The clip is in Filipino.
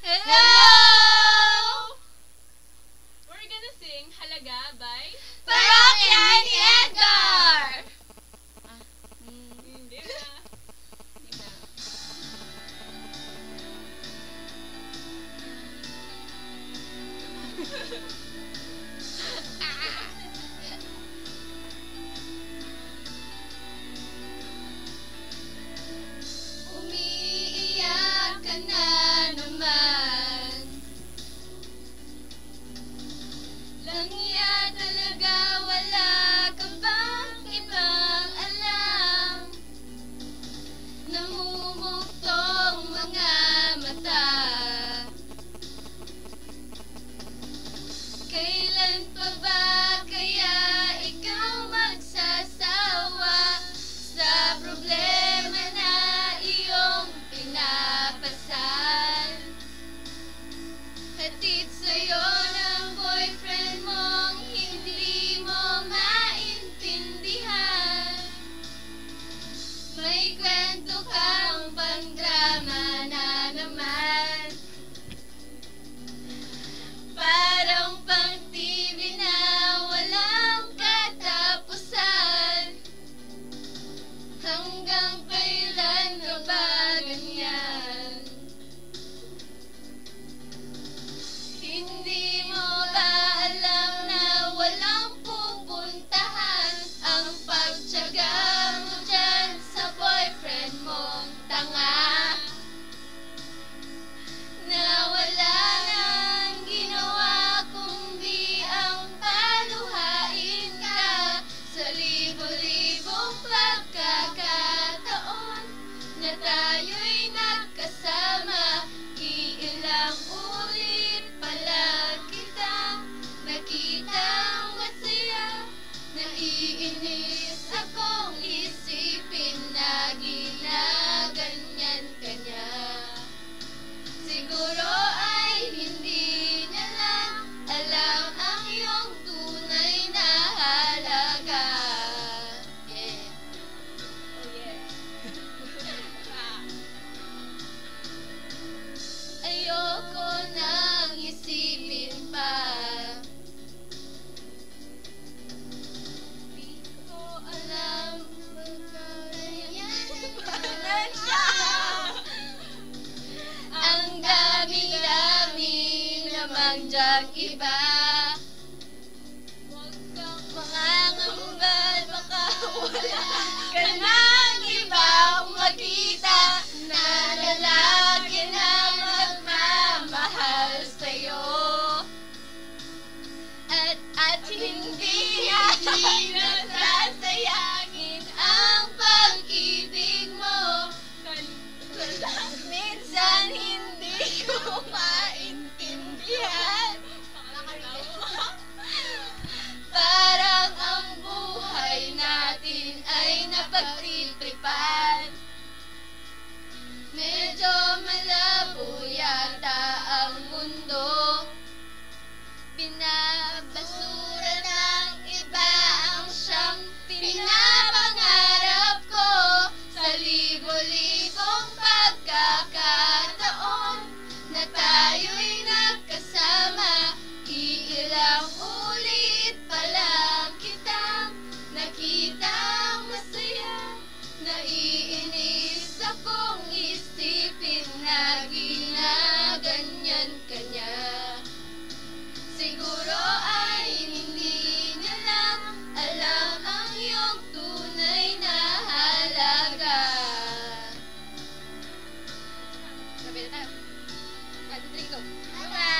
Hello! We're gonna sing Halaga by Parokya ni Edgar! Hindi na. Umiiyak ka na naman. Langya talaga, wala ka bang ibang alam? Namumuktong mga mata. Kailan pa ba kaya ikaw magsasawa sa problema na iyong pinapasan? Hatid sa'yo ng boyfriend mong hindi mo maintindihan. May kwento kang pang-drama na naman. Parang pang-TV na walang katapusan. Hanggang kailan ka ba ganyan? Hindi mo ba alam na walang pupuntahan ang pagtiyaga mo dyan sa boyfriend mong tanga? Na wala nang ginawa kundi ang paluhain ka sa libo-libong pagkakataon na tayo'y nagkasama. Iilang ulit pala kita nakitang masaya. Naiinis akong isipin na ginaganyan ka niya. Siguro ay hindi niya lang alam ang iyong tunay na halaga. Yeah. Oh yeah. Ayoko nang isipin pa. Di ko alam magkakayanan siya. Ang dami-dami namang dyang iba. Huwag kang mangangambal, baka wala ka nang ibang makita na lalaki na magmamahal sa'yo. At hindi na sasayangin ang pag-ibig mo. Minsan hindi ko maintindihan. Parang ang buhay natin ay napagtitripan. Medyo malabo yata ang mundo. Binabasura ng iba ang siyang pinapangarap ko. Sa libo-libong pagkakataon na tayo'y nagkasama. Iilang ulit pa lang kitang nakitang masaya. Naiinis akong isipin na ginaganyan ka niya. Siguro ay hindi niya lang alam ang iyong tunay na halaga. Sabi na tayo. 1, 2, 3, go. Bye-bye!